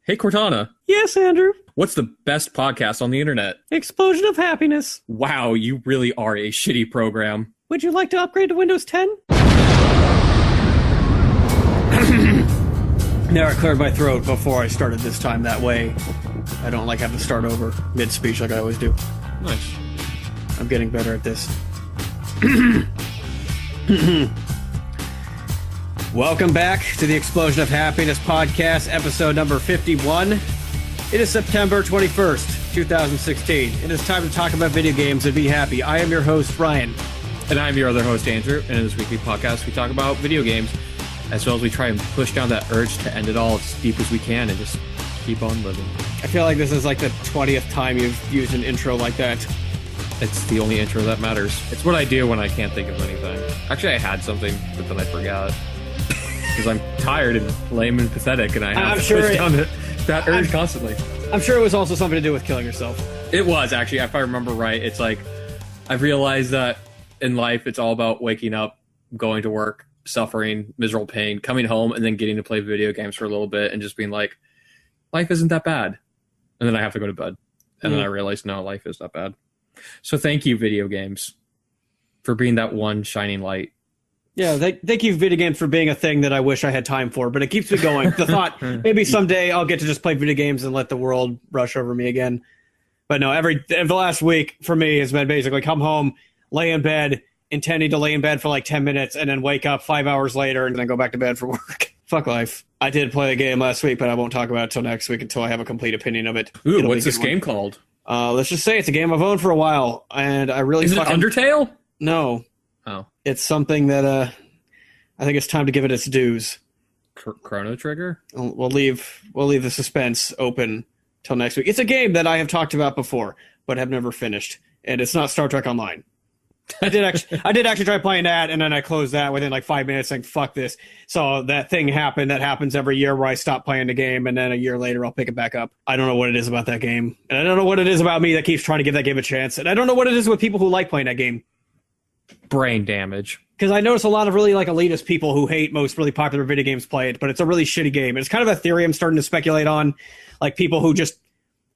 Hey, Cortana. Yes, Andrew. What's the best podcast on the internet? Explosion of Happiness. Wow, you really are a shitty program. Would you like to upgrade to Windows 10? Now I cleared my throat before I started this time. That way I don't have to start over mid-speech like I always do. Nice. I'm getting better at this. Welcome back to the Explosion of Happiness podcast, episode number 51. It is September 21st, 2016. It is time to talk about video games and be happy. I am your host, Ryan. And I'm your other host, Andrew. And in this weekly podcast, we talk about video games, as well as we try and push down that urge to end it all as deep as we can and just keep on living. I feel like this is like the 20th time you've used an intro like that. It's the only intro that matters. It's what I do when I can't think of anything. Actually, I had something, but then I forgot. Because I'm tired and lame and pathetic, and I have to push down that urge constantly. I'm sure it was also something to do with killing yourself. It was, actually, if I remember right. It's like, I've realized that in life, it's all about waking up, going to work, suffering miserable pain, coming home, and then getting to play video games for a little bit, and just being like, life isn't that bad. And then I have to go to bed. And then I realize, no, life is not bad. So thank you, video games, for being that one shining light. Yeah, thank you, video games, for being a thing that I wish I had time for, but it keeps me going. The thought, maybe someday I'll get to just play video games and let the world rush over me again. But no, the last week for me has been basically come home, lay in bed, intending to lay in bed for like 10 minutes, and then wake up 5 hours later and then go back to bed for work. Fuck life. I did play the game last week, but I won't talk about it till next week until I have a complete opinion of it. Ooh, what's this game called? Let's just say it's a game I've owned for a while, and I really... Is it Undertale? No. Oh. It's something that I think it's time to give it its dues. Chrono Trigger? We'll leave the suspense open till next week. It's a game that I have talked about before, but have never finished, and it's not Star Trek Online. I did actually try playing that, and then I closed that within like 5 minutes, saying "fuck this." So that thing happened. That happens every year where I stop playing the game, and then a year later I'll pick it back up. I don't know what it is about that game, and I don't know what it is about me that keeps trying to give that game a chance, and I don't know what it is with people who like playing that game. Brain damage. Because I notice a lot of really like elitist people who hate most really popular video games play it, but it's a really shitty game. It's kind of a theory I'm starting to speculate on, like people who just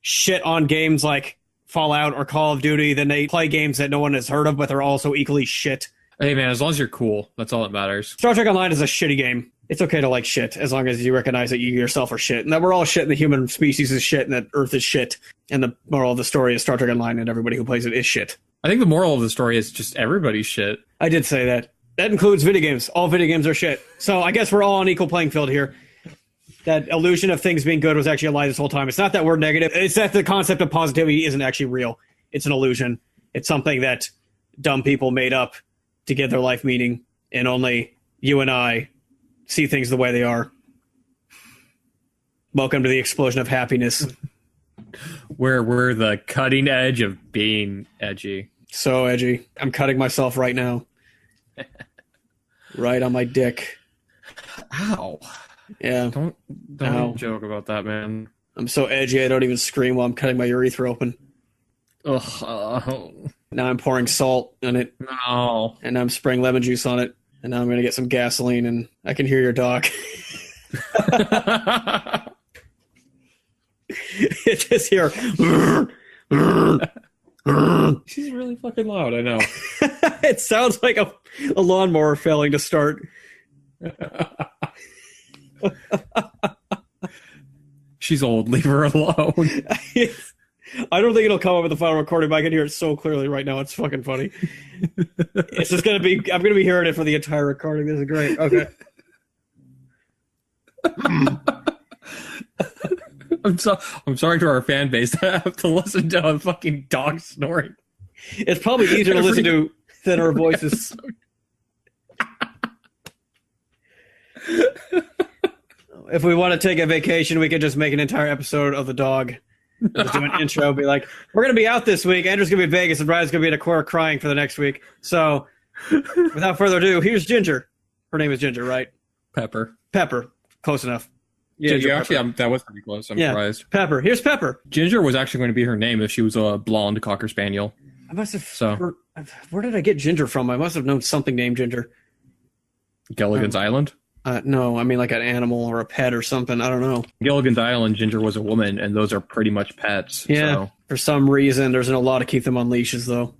shit on games like Fallout or Call of Duty, then they play games that no one has heard of, but they're also equally shit. Hey man, as long as you're cool, that's all that matters. Star Trek Online is a shitty game. It's okay to like shit, as long as you recognize that you yourself are shit, and that we're all shit, and the human species is shit, and that Earth is shit. And the moral of the story is Star Trek Online, and everybody who plays it is shit. I think the moral of the story is just everybody's shit. I did say that. That includes video games. All video games are shit. So I guess we're all on equal playing field here. That illusion of things being good was actually a lie this whole time. It's not that we're negative. It's that the concept of positivity isn't actually real. It's an illusion. It's something that dumb people made up to give their life meaning, and only you and I see things the way they are. Welcome to the Explosion of Happiness. Where we're the cutting edge of being edgy. So edgy. I'm cutting myself right now. Right on my dick. Ow. Yeah. Don't joke about that, man. I'm so edgy I don't even scream while I'm cutting my urethra open. Ugh. Now I'm pouring salt on it. No. And I'm spraying lemon juice on it. And now I'm going to get some gasoline, and I can hear your dog. It's just here. She's really fucking loud, I know. It sounds like a lawnmower failing to start. She's old, leave her alone. I don't think it'll come up with the final recording, but I can hear it so clearly right now. It's fucking funny. It's just going to be... I'm going to be hearing it for the entire recording. This is great. Okay. I'm sorry to our fan base to have to listen to a fucking dog snoring. It's probably easier to listen to than our voices. If we want to take a vacation, we could just make an entire episode of the dog. Just do an intro, be like, we're going to be out this week. Andrew's going to be in Vegas, and Brian's going to be in a corner crying for the next week. So, without further ado, here's Ginger. Her name is Ginger, right? Pepper. Close enough. Yeah, Ginger you actually, that was pretty close. I'm surprised. Pepper. Here's Pepper. Ginger was actually going to be her name if she was a blonde Cocker Spaniel. I must have... Where did I get Ginger from? I must have known something named Ginger. Gilligan's Island? No, I mean like an animal or a pet or something. I don't know. Gilligan's Island, Ginger was a woman, and those are pretty much pets. Yeah. So. For some reason, there's a law to keep them on leashes, though.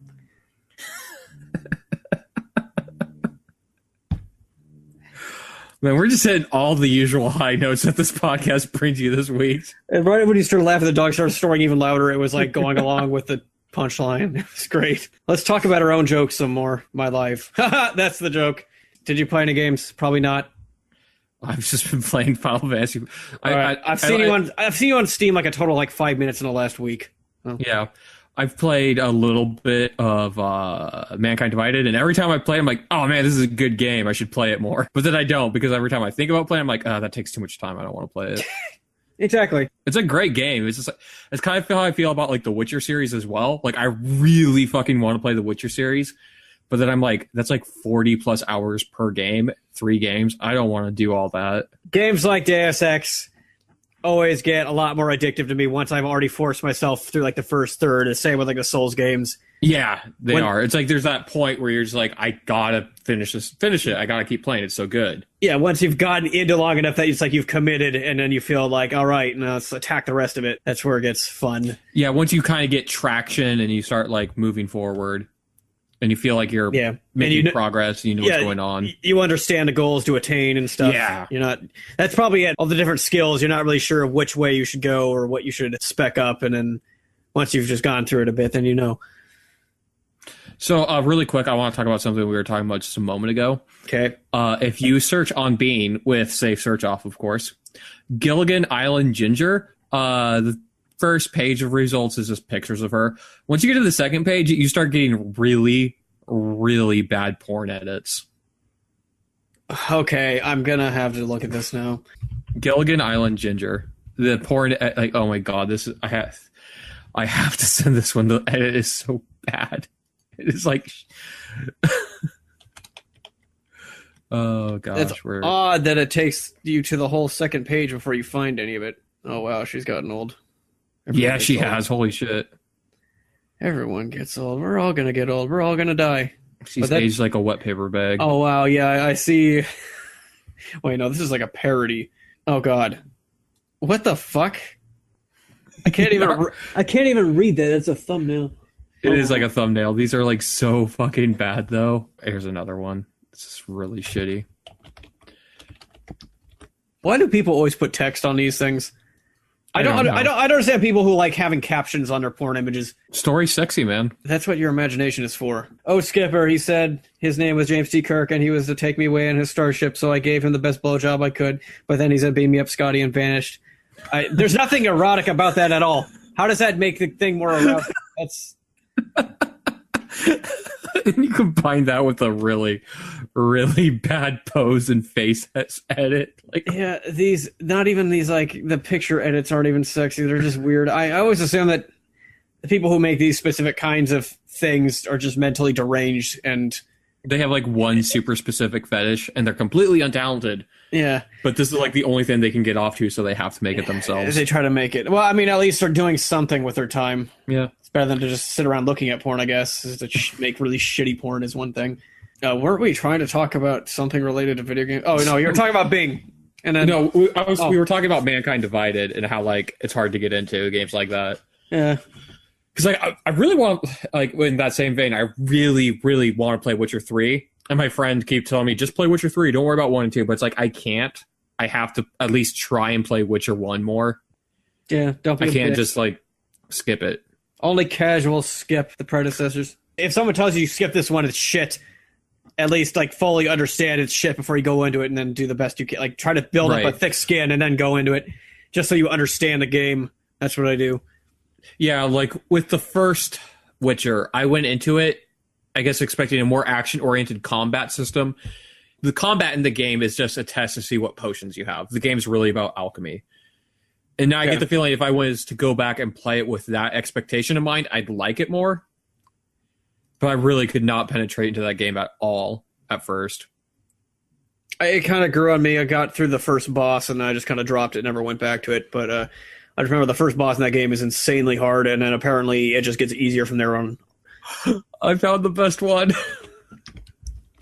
Man, we're just hitting all the usual high notes that this podcast brings you this week. And right when you started laughing, the dog started snoring even louder. It was like going along with the punchline. It was great. Let's talk about our own jokes some more. My life. That's the joke. Did you play any games? Probably not. I've just been playing Final Fantasy. I've seen you on Steam like a total like 5 minutes in the last week. Oh. Yeah. I've played a little bit of Mankind Divided, and every time I play, I'm like, oh man, this is a good game. I should play it more. But then I don't, because every time I think about playing, I'm like, that takes too much time. I don't want to play it. Exactly. It's a great game. It's just it's kind of how I feel about like the Witcher series as well. Like I really fucking want to play the Witcher series, but then I'm like, that's like 40 plus hours per game, 3 games. I don't want to do all that. Games like Deus Ex always get a lot more addictive to me once I've already forced myself through like the first third. The same with like the Souls games. Yeah, they are. It's like there's that point where you're just like, I gotta finish it. I gotta keep playing. It's so good. Yeah, once you've gotten into long enough that it's like you've committed, and then you feel like, all right, now let's attack the rest of it. That's where it gets fun. Yeah, once you kind of get traction and you start like moving forward, and you feel like you're making progress, and you know what's going on. You understand the goals to attain and stuff. Yeah. You're not. That's probably it. All the different skills, you're not really sure which way you should go or what you should spec up, and then once you've just gone through it a bit, then you know. So really quick, I want to talk about something we were talking about just a moment ago. Okay. If you search on Bean with safe search off, of course, Gilligan Island Ginger, the first page of results is just pictures of her. Once you get to the second page, you start getting really, really bad porn edits. Okay, I'm gonna have to look at this now. Gilligan Island Ginger, the porn, like, oh my god, this is I have to send this one. The edit is so bad. It is like, oh gosh, it's odd that it takes you to the whole second page before you find any of it. Oh wow, she's gotten old. Yeah, she has. Holy shit. Everyone gets old. We're all gonna get old. We're all gonna die. She's aged like a wet paper bag. Oh wow, yeah, I see. Wait, no, this is like a parody. Oh god, what the fuck? I can't even read that. It's a thumbnail. It is like a thumbnail. These are like so fucking bad though. Here's another one. This is really shitty. Why do people always put text on these things? I don't understand people who like having captions on their porn images. Story sexy, man. That's what your imagination is for. Oh, Skipper, he said his name was James T. Kirk and he was to take me away in his starship, so I gave him the best blowjob I could. But then he said, "Beam me up, Scotty," and vanished. There's nothing erotic about that at all. How does that make the thing more erotic? That's. You combine that with a really, really bad pose and face edit. Like, yeah, not even these like the picture edits aren't even sexy. They're just weird. I always assume that the people who make these specific kinds of things are just mentally deranged and they have like one super specific fetish and they're completely untalented. Yeah. But this is like the only thing they can get off to, so they have to make it themselves. They try to make it. Well, I mean, at least they're doing something with their time. Yeah. It's better than to just sit around looking at porn, I guess. To make really shitty porn is one thing. Weren't we trying to talk about something related to video games? Oh, no, you were talking about Bing. And then no, we were talking about Mankind Divided and how like it's hard to get into games like that. Yeah. Because like I really want, like in that same vein, I really, really want to play Witcher 3. And my friend keeps telling me, just play Witcher 3. Don't worry about 1 and 2. But it's like, I can't. I have to at least try and play Witcher 1 more. Yeah, don't be I can't just like skip it. Only casual skip the predecessors. If someone tells you skip this one, it's shit. At least like fully understand it's shit before you go into it and then do the best you can. Like try to build up a thick skin and then go into it just so you understand the game. That's what I do. Yeah, like with the first Witcher, I went into it, I guess, expecting a more action-oriented combat system. The combat in the game is just a test to see what potions you have. The game's really about alchemy. And now I get the feeling if I was to go back and play it with that expectation in mind, I'd like it more. But I really could not penetrate into that game at all at first. It kind of grew on me. I got through the first boss and I just kind of dropped it, never went back to it. But I just remember the first boss in that game is insanely hard, and then apparently it just gets easier from there on. I found the best one.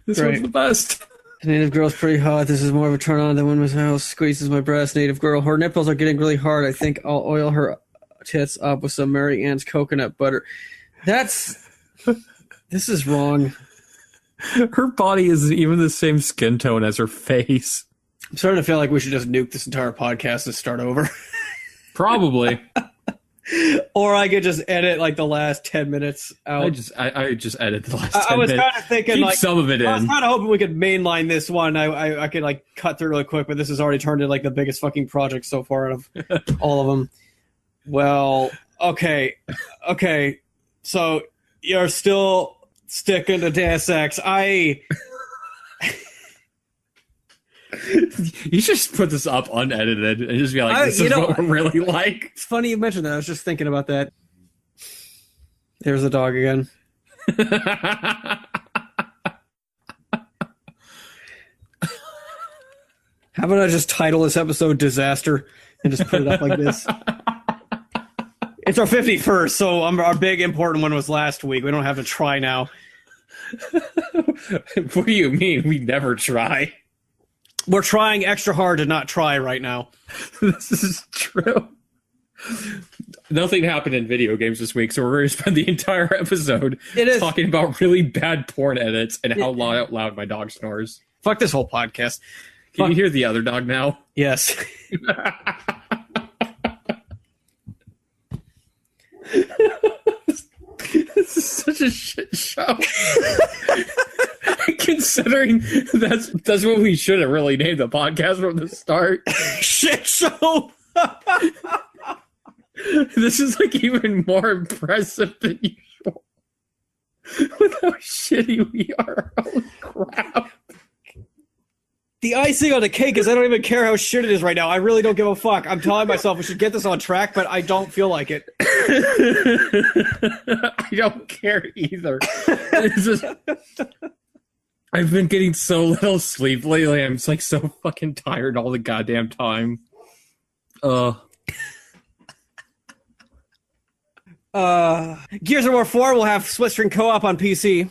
This one's the best. Native girl's pretty hot. This is more of a turn on than when Miss House squeezes my breast. Native girl. Her nipples are getting really hard. I think I'll oil her tits up with some Mary Ann's coconut butter. This is wrong. Her body isn't even the same skin tone as her face. I'm starting to feel like we should just nuke this entire podcast and start over. Probably. Or I could just edit like the last 10 minutes out. I just edit the last 10 minutes. I was kind of thinking keep like some of it in. I was kind of hoping we could mainline this one. I could like cut through really quick, but this has already turned into like the biggest fucking project so far out of all of them. Well, okay. So you're still sticking to Deus Ex. You should just put this up unedited and just be like, this is what we're really like. It's funny you mentioned that. I was just thinking about that. There's the dog again. How about I just title this episode Disaster and just put it up like this? It's our 51st, so our big important one was last week. We don't have to try now. What do you mean? We never try. We're trying extra hard to not try right now. This is true. Nothing happened in video games this week, so we're going to spend the entire episode talking about really bad porn edits and how loud my dog snores. Fuck this whole podcast. Can you hear the other dog now? Yes. This is such a shit show. Considering that's what we should have really named the podcast from the start. Shit show. This is like even more impressive than usual. With how shitty we are. Holy crap. The icing on the cake is I don't even care how shit it is right now. I really don't give a fuck. I'm telling myself we should get this on track, but I don't feel like it. I don't care either. I've been getting so little sleep lately. I'm just like so fucking tired all the goddamn time. Gears of War 4 will have split screen co-op on PC.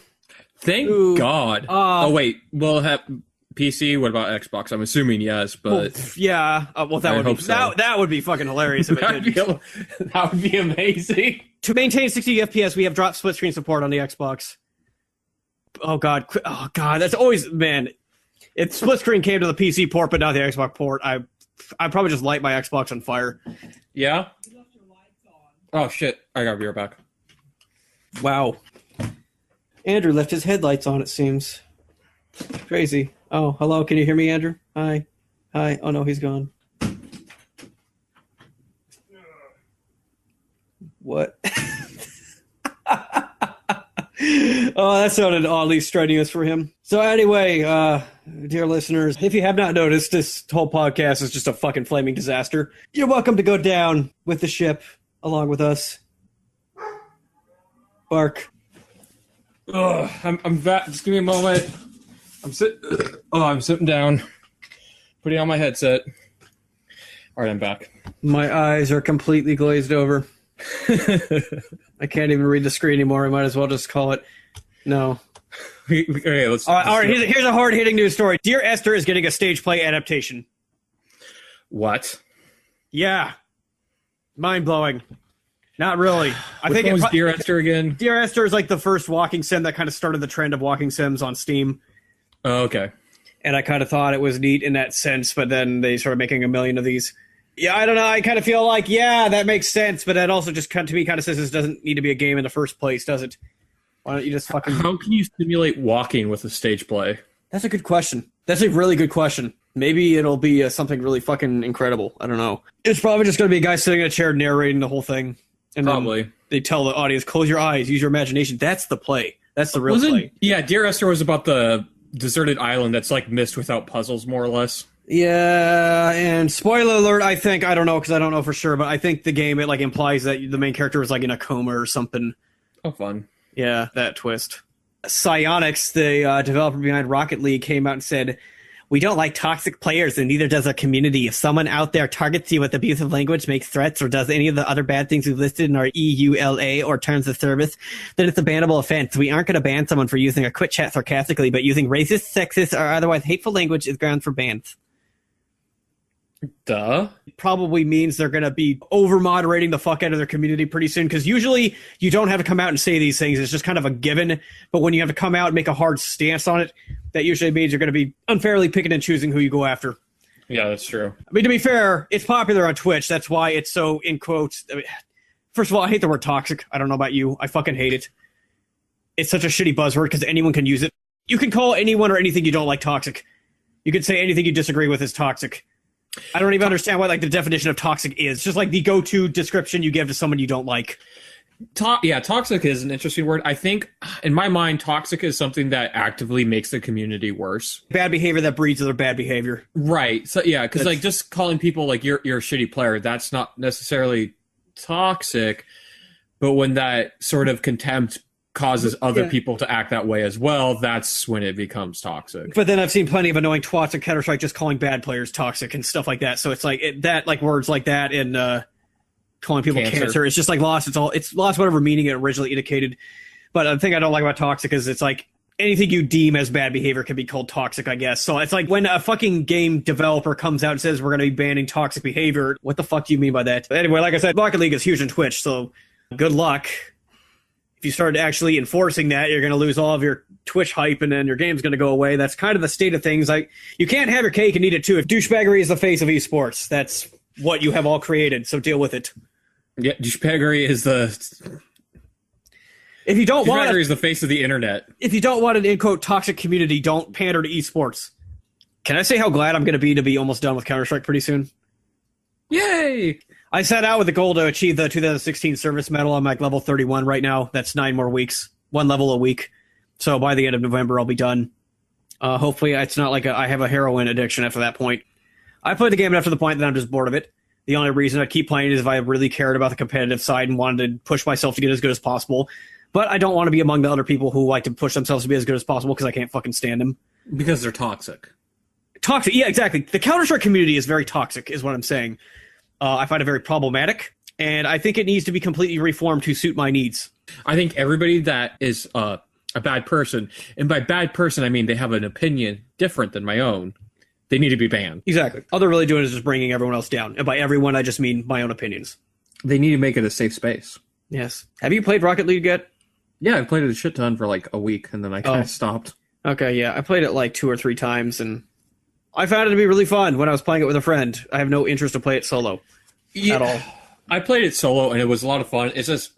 Thank God. Oh wait, we'll have PC. What about Xbox? I'm assuming yes, but that would be fucking hilarious if it did. That would be amazing. To maintain 60 FPS, we have dropped split screen support on the Xbox. Oh god, that's always, man. If split screen came to the PC port but not the Xbox port, I'd probably just light my Xbox on fire. Yeah. Oh shit! I got beer back. Wow. Andrew left his headlights on. It seems crazy. Oh, hello. Can you hear me, Andrew? Hi. Oh no, he's gone. What? Oh, that sounded oddly strenuous for him. So anyway, dear listeners, if you have not noticed, this whole podcast is just a fucking flaming disaster. You're welcome to go down with the ship along with us. Bark. I'm back. Just give me a moment. I'm sitting down. Putting on my headset. All right, I'm back. My eyes are completely glazed over. I can't even read the screen anymore. I might as well just call it. No. Okay, let's. All right. Here's a hard-hitting news story. Dear Esther is getting a stage play adaptation. What? Yeah. Mind-blowing. Not really. I think it was Dear Esther again. Dear Esther is like the first walking sim that kind of started the trend of walking sims on Steam. Oh, okay. And I kind of thought it was neat in that sense, but then they started making a million of these. Yeah, I don't know. I kind of feel like, yeah, that makes sense, but that also just to me kind of says this doesn't need to be a game in the first place, does it? Why don't you just fucking... How can you simulate walking with a stage play? That's a good question. That's a really good question. Maybe it'll be something really fucking incredible. I don't know. It's probably just going to be a guy sitting in a chair narrating the whole thing. And probably. They tell the audience, close your eyes, use your imagination. That's the play. That's the real play. Yeah, Dear Esther was about the deserted island that's like missed without puzzles, more or less. Yeah, and spoiler alert, I don't know because I don't know for sure, but I think the game, it like implies that the main character is like in a coma or something. Oh, fun. Yeah, that twist. Psyonix, the developer behind Rocket League, came out and said, We don't like toxic players, and neither does our community. If someone out there targets you with abusive language, makes threats, or does any of the other bad things we've listed in our EULA or terms of service, then it's a bannable offense. We aren't going to ban someone for using a quick chat sarcastically, but using racist, sexist, or otherwise hateful language is grounds for bans. Duh. Probably means they're going to be over-moderating the fuck out of their community pretty soon, because usually you don't have to come out and say these things. It's just kind of a given. But when you have to come out and make a hard stance on it, that usually means you're going to be unfairly picking and choosing who you go after. Yeah, that's true. I mean, to be fair, it's popular on Twitch. That's why it's so, in quotes. I mean, first of all, I hate the word toxic. I don't know about you. I fucking hate it. It's such a shitty buzzword because anyone can use it. You can call anyone or anything you don't like toxic. You can say anything you disagree with is toxic. I don't even understand what like the definition of toxic is. It's just like the go-to description you give to someone you don't like. Toxic is an interesting word. I think, in my mind, toxic is something that actively makes the community worse. Bad behavior that breeds other bad behavior. Right. So yeah, because like just calling people like you're a shitty player, that's not necessarily toxic. But when that sort of contempt causes other people to act that way as well, that's when it becomes toxic. But then I've seen plenty of annoying twats in Counter-Strike just calling bad players toxic and stuff like that. So it's like that, like words like that, and calling people cancer. It's just like lost. It's lost whatever meaning it originally indicated. But the thing I don't like about toxic is it's like anything you deem as bad behavior can be called toxic, I guess. So it's like when a fucking game developer comes out and says we're going to be banning toxic behavior, what the fuck do you mean by that? But anyway, like I said, Rocket League is huge on Twitch, so good luck. If you start actually enforcing that, you're going to lose all of your Twitch hype, and then your game's going to go away. That's kind of the state of things. Like, you can't have your cake and eat it too. If douchebaggery is the face of esports, that's what you have all created. So deal with it. Yeah, douchebaggery is If you don't want is the face of the internet. If you don't want an in quote toxic community, don't pander to esports. Can I say how glad I'm going to be almost done with Counter-Strike pretty soon? Yay! I set out with the goal to achieve the 2016 service medal. I'm like level 31 right now. That's 9 more weeks, 1 level a week. So by the end of November, I'll be done. Hopefully, it's not like I have a heroin addiction after that point. I played the game enough to the point that I'm just bored of it. The only reason I keep playing is if I really cared about the competitive side and wanted to push myself to get as good as possible. But I don't want to be among the other people who like to push themselves to be as good as possible because I can't fucking stand them. Because they're toxic. Toxic, yeah, exactly. The Counter-Strike community is very toxic, is what I'm saying. I find it very problematic, and I think it needs to be completely reformed to suit my needs. I think everybody that is a bad person, and by bad person, I mean they have an opinion different than my own, they need to be banned. Exactly. All they're really doing is just bringing everyone else down. And by everyone, I just mean my own opinions. They need to make it a safe space. Yes. Have you played Rocket League yet? Yeah, I played it a shit ton for like a week, and then I kind of stopped. Okay, yeah. I played it like 2 or 3 times, and I found it to be really fun when I was playing it with a friend. I have no interest to play it solo at all. I played it solo, and it was a lot of fun. It's just...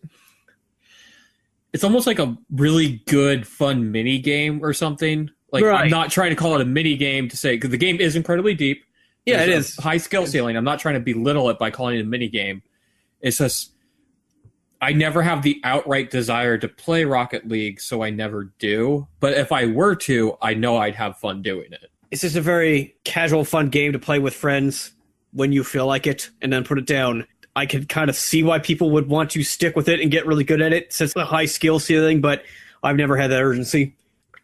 It's almost like a really good, fun mini game or something. Like, right. I'm not trying to call it a mini game to say... Because the game is incredibly deep. Yeah, There's it is. High skill ceiling. I'm not trying to belittle it by calling it a mini game. It's just... I never have the outright desire to play Rocket League, so I never do. But if I were to, I know I'd have fun doing it. It's just a very casual, fun game to play with friends when you feel like it, and then put it down. I can kind of see why people would want to stick with it and get really good at it, since the high skill ceiling, but I've never had that urgency.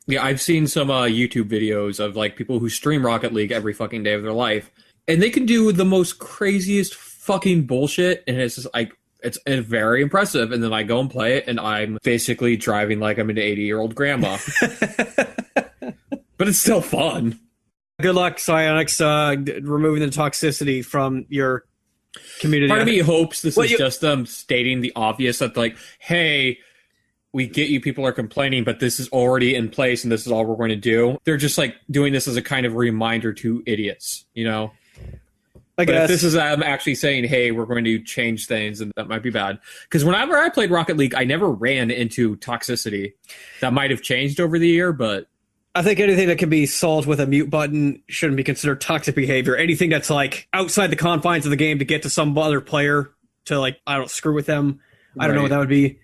Yeah, I've seen some YouTube videos of like people who stream Rocket League every fucking day of their life, and they can do the most craziest fucking bullshit, and it's just like, it's very impressive. And then I go and play it, and I'm basically driving like I'm an 80-year-old grandma. But it's still fun. Good luck, Psyonix, removing the toxicity from your community. Part of me hopes this is just them stating the obvious, that like, hey, we get you people are complaining, but this is already in place, and this is all we're going to do. They're just like doing this as a kind of reminder to idiots, you know? But if this is actually saying, hey, we're going to change things, and that might be bad. Because whenever I played Rocket League, I never ran into toxicity. That might have changed over the year, but... I think anything that can be solved with a mute button shouldn't be considered toxic behavior. Anything that's like outside the confines of the game to get to some other player to like, I don't screw with them. I don't know what that would be.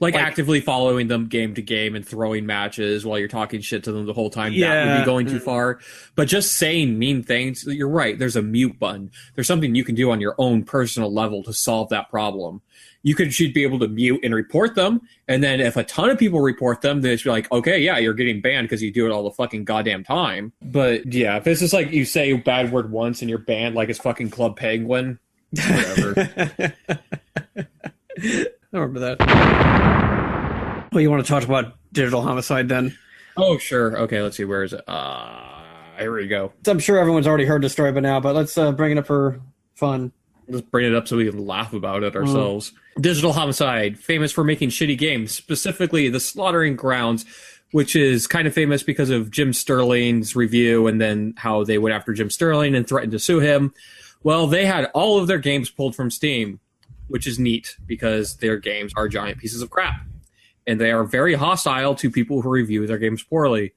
Like actively following them game to game and throwing matches while you're talking shit to them the whole time, that Yeah. would be going too far. But just saying mean things, you're right, there's a mute button. There's something you can do on your own personal level to solve that problem. Should be able to mute and report them, and then if a ton of people report them, then it's like, okay, yeah, you're getting banned because you do it all the fucking goddamn time. But yeah, if it's just like you say a bad word once and you're banned like it's fucking Club Penguin, whatever. I remember that. Well, you want to talk about Digital Homicide then? Oh, sure. Okay, let's see. Where is it? Here we go. I'm sure everyone's already heard the story by now, but let's bring it up for fun. Let's bring it up so we can laugh about it ourselves. Digital Homicide, famous for making shitty games, specifically The Slaughtering Grounds, which is kind of famous because of Jim Sterling's review and then how they went after Jim Sterling and threatened to sue him. Well, they had all of their games pulled from Steam, which is neat because their games are giant pieces of crap. And they are very hostile to people who review their games poorly.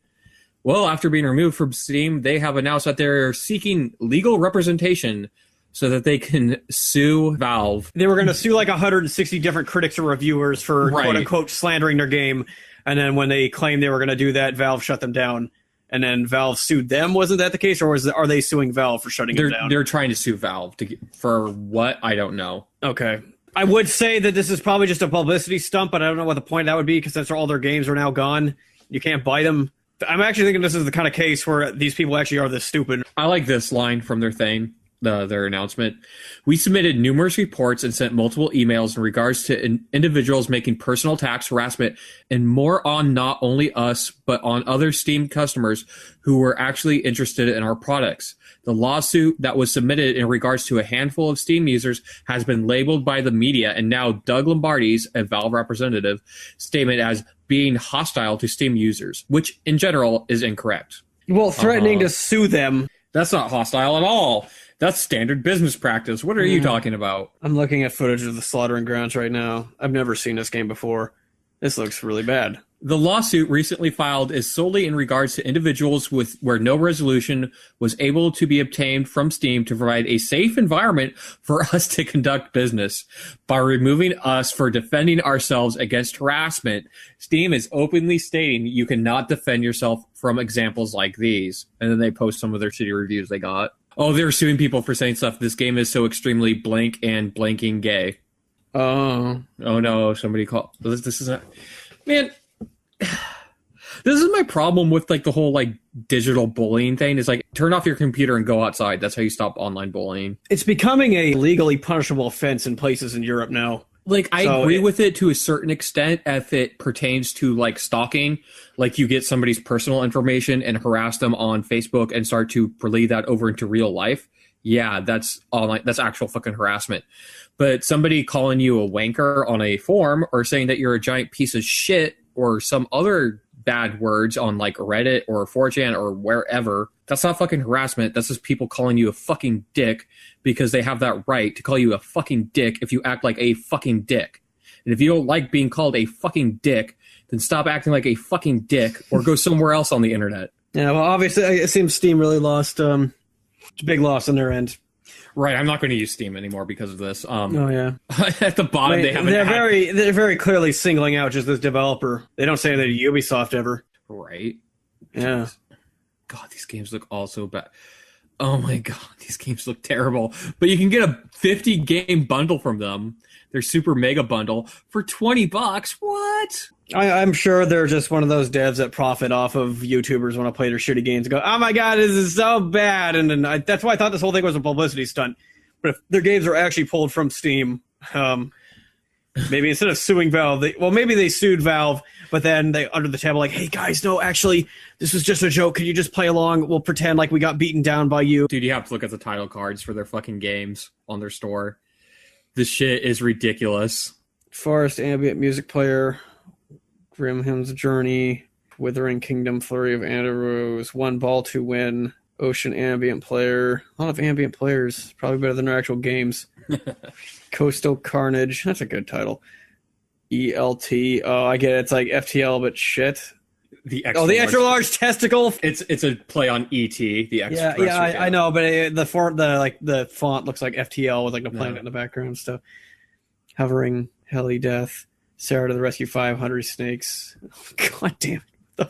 Well, after being removed from Steam, they have announced that they're seeking legal representation so that they can sue Valve. They were going to sue like 160 different critics or reviewers for quote-unquote slandering their game. And then when they claimed they were going to do that, Valve shut them down. And then Valve sued them. Wasn't that the case? Or are they suing Valve for shutting them down? They're trying to sue Valve for what? I don't know. Okay. I would say that this is probably just a publicity stunt, but I don't know what the point of that would be because since all their games are now gone, you can't buy them. I'm actually thinking this is the kind of case where these people actually are this stupid. I like this line from their thing. Their announcement. We submitted numerous reports and sent multiple emails in regards to individuals making personal attacks, harassment, and more on not only us, but on other Steam customers who were actually interested in our products. The lawsuit that was submitted in regards to a handful of Steam users has been labeled by the media and now Doug Lombardi's, a Valve representative, statement as being hostile to Steam users, which in general is incorrect. Well, threatening to sue them. That's not hostile at all. That's standard business practice. What are you talking about? I'm looking at footage of The Slaughtering Grounds right now. I've never seen this game before. This looks really bad. The lawsuit recently filed is solely in regards to individuals where no resolution was able to be obtained from Steam to provide a safe environment for us to conduct business. By removing us for defending ourselves against harassment, Steam is openly stating you cannot defend yourself from examples like these. And then they post some of their shitty reviews they got. Oh, they're suing people for saying stuff. This game is so extremely blank and blanking gay. Oh no, somebody called. This is not. Man, this is my problem with like the whole like digital bullying thing. Is like turn off your computer and go outside. That's how you stop online bullying. It's becoming a legally punishable offense in places in Europe now. Like, I agree with it to a certain extent if it pertains to, like, stalking. Like, you get somebody's personal information and harass them on Facebook and start to relay that over into real life. Yeah, that's online. That's actual fucking harassment. But somebody calling you a wanker on a forum or saying that you're a giant piece of shit or some other bad words on, like, Reddit or 4chan or wherever, that's not fucking harassment. That's just people calling you a fucking dick because they have that right to call you a fucking dick if you act like a fucking dick. And if you don't like being called a fucking dick, then stop acting like a fucking dick or go somewhere else on the internet. Yeah, well, obviously, it seems Steam really lost. It's a big loss on their end. Right, I'm not going to use Steam anymore because of this. Oh yeah. At the bottom, they're very clearly singling out just this developer. They don't say that Ubisoft ever. Right. Yeah. Jeez. God, these games look all so bad. Oh my god, these games look terrible. But you can get a 50 game bundle from them. Their super mega bundle for $20. What? I'm sure they're just one of those devs that profit off of YouTubers when I play their shitty games and go, oh my god, this is so bad. And then that's why I thought this whole thing was a publicity stunt. But if their games are actually pulled from Steam, maybe instead of suing Valve, maybe they sued Valve, but then they under the table like, hey guys, no, actually, this was just a joke. Can you just play along? We'll pretend like we got beaten down by you. Dude, you have to look at the title cards for their fucking games on their store. This shit is ridiculous. Forest Ambient Music Player, Grimham's Journey, Withering Kingdom, Flurry of Arrows, One Ball to Win, Ocean Ambient Player. A lot of ambient players. Probably better than their actual games. Coastal Carnage. That's a good title. ELT. Oh, I get it. It's like FTL, but shit. The extra large testicle. It's a play on ET. The extra. Yeah, I know, but the font looks like FTL with like the planet in the background and stuff. Hovering Heli Death. Sarah to the Rescue 5, Hungry Snakes. God damn it.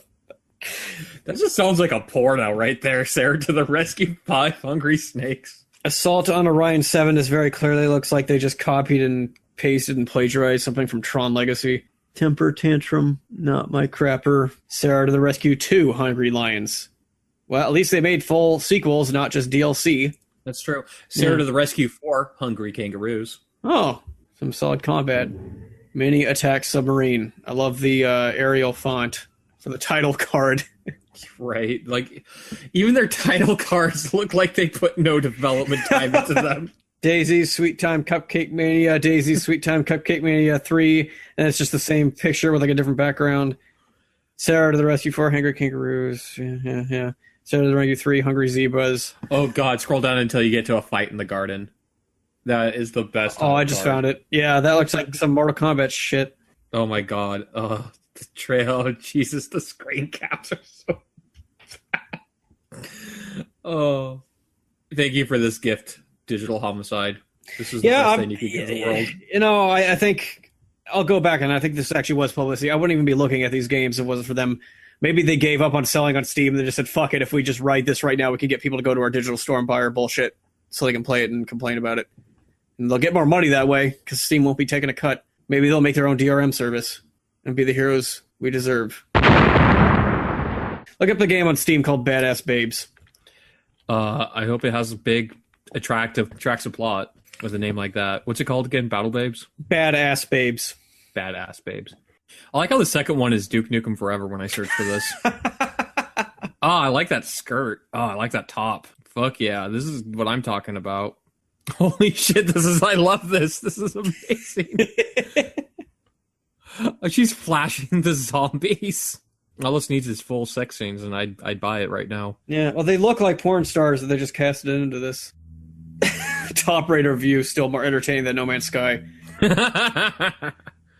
That just sounds like a porno right there. Sarah to the Rescue 5, Hungry Snakes. Assault on Orion 7 is very clearly looks like they just copied and pasted and plagiarized something from Tron Legacy. Temper Tantrum, not my crapper. Sarah to the Rescue 2, Hungry Lions. Well, at least they made full sequels, not just DLC. That's true. Sarah to the Rescue 4, Hungry Kangaroos. Oh, some solid combat. Mini Attack Submarine. I love the Arial font for the title card. Right. Like, even their title cards look like they put no development time into them. Daisy's Sweet Time Cupcake Mania, Daisy's Sweet Time Cupcake Mania 3, and it's just the same picture with like a different background. Sarah to the Rescue 4, Hungry Kangaroos. Yeah. Sarah to the Rescue 3, Hungry Zebras. Oh, God. Scroll down until you get to a fight in the garden. That is the best. Oh, I just found it. Yeah, that looks like some Mortal Kombat shit. Oh, my God. Oh, the trail. Jesus, the screen caps are so bad. Oh. Thank you for this gift, Digital Homicide. This is the best thing you could give the world. You know, I think I'll go back, and I think this actually was publicity. I wouldn't even be looking at these games if it wasn't for them. Maybe they gave up on selling on Steam, and they just said, fuck it, if we just write this right now, we can get people to go to our digital store and buy our bullshit so they can play it and complain about it. And they'll get more money that way, because Steam won't be taking a cut. Maybe they'll make their own DRM service and be the heroes we deserve. Look up the game on Steam called Badass Babes. I hope it has a big, attractive plot with a name like that. What's it called again? Battle Babes? Badass Babes. Badass Babes. I like how the second one is Duke Nukem Forever when I search for this. I like that skirt. I like that top. Fuck yeah, this is what I'm talking about. Holy shit, I love this. This is amazing. She's flashing the zombies. All this needs is full sex scenes, and I'd buy it right now. Yeah, well, they look like porn stars, and they just casted it into this. Top rate review, still more entertaining than No Man's Sky.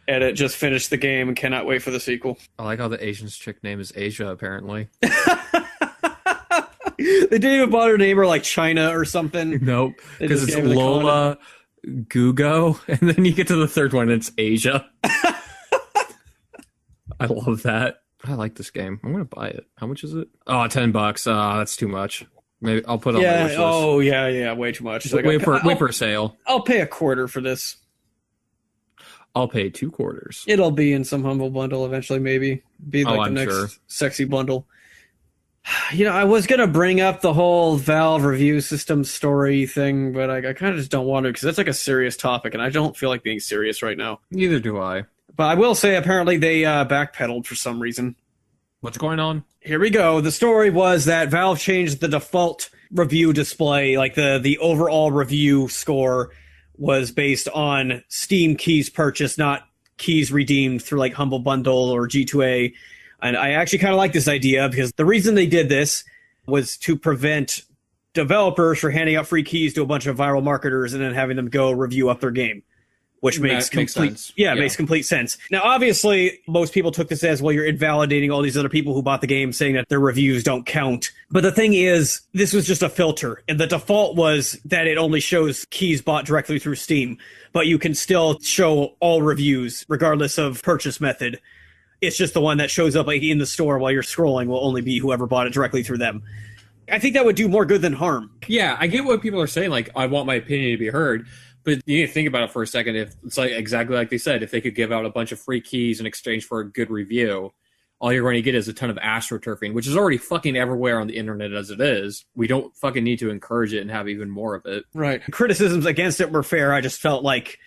And it just finished the game and cannot wait for the sequel. I like how the Asian's chick name is Asia, apparently. They didn't even bother to name her like China or something. Nope, because it's Lola Gugo, and then you get to the third one, and it's Asia. I love that. I like this game. I'm gonna buy it. How much is it? Oh, $10. That's too much. Maybe I'll put it on my wish list. Oh yeah, way too much. Wait for a sale. I'll pay $0.25 for this. I'll pay $0.25. It'll be in some humble bundle eventually, maybe. Be like the next sexy bundle. You know, I was going to bring up the whole Valve review system story thing, but I kind of just don't want to because that's like a serious topic, and I don't feel like being serious right now. Neither do I. But I will say, apparently, they backpedaled for some reason. What's going on? Here we go. The story was that Valve changed the default review display, like the overall review score was based on Steam keys purchased, not keys redeemed through like Humble Bundle or G2A. And I actually kind of like this idea because the reason they did this was to prevent developers from handing out free keys to a bunch of viral marketers and then having them go review up their game, which makes complete sense. Yeah, makes complete sense. Now, obviously, most people took this as, well, you're invalidating all these other people who bought the game, saying that their reviews don't count. But the thing is, this was just a filter, and the default was that it only shows keys bought directly through Steam, but you can still show all reviews, regardless of purchase method. It's just the one that shows up like in the store while you're scrolling will only be whoever bought it directly through them. I think that would do more good than harm. Yeah, I get what people are saying, like, I want my opinion to be heard. But you need to think about it for a second. If it's like exactly like they said, if they could give out a bunch of free keys in exchange for a good review, all you're going to get is a ton of astroturfing, which is already fucking everywhere on the internet as it is. We don't fucking need to encourage it and have even more of it. Right. Criticisms against it were fair. I just felt like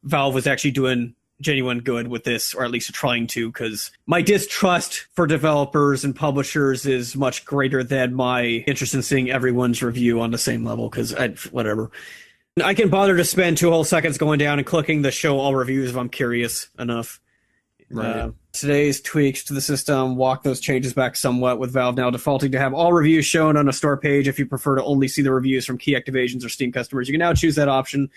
Valve was actually doing genuine good with this, or at least trying to, because my distrust for developers and publishers is much greater than my interest in seeing everyone's review on the same level, because whatever. I can bother to spend 2 whole seconds going down and clicking the show all reviews if I'm curious enough. Right. Today's tweaks to the system walk those changes back somewhat, with Valve now defaulting to have all reviews shown on a store page. If you prefer to only see the reviews from key activations or Steam customers, you can now choose that option.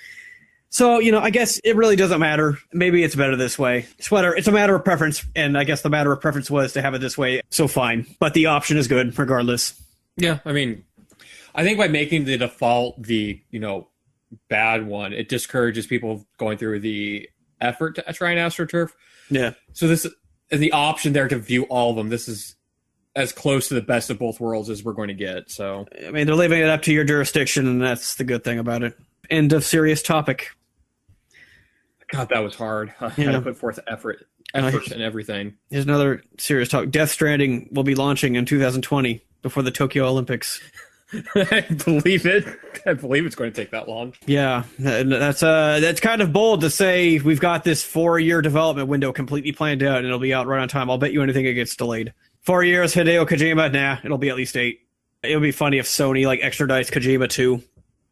So, you know, I guess it really doesn't matter. Maybe it's better this way. It's a matter of preference, and I guess the matter of preference was to have it this way, so fine. But the option is good, regardless. Yeah, I mean, I think by making the default the, bad one, it discourages people going through the effort to try and AstroTurf. Yeah. So this is the option there to view all of them. This is as close to the best of both worlds as we're going to get. So I mean, they're leaving it up to your jurisdiction, and that's the good thing about it. End of serious topic. God, that was hard. I had to put forth effort and everything. Here's another serious talk. Death Stranding will be launching in 2020 before the Tokyo Olympics. I believe it. I believe it's going to take that long. Yeah, that's kind of bold to say we've got this 4-year development window completely planned out and it'll be out right on time. I'll bet you anything it gets delayed. 4 years, Hideo Kojima? Nah, it'll be at least 8. It would be funny if Sony like extradites Kojima too,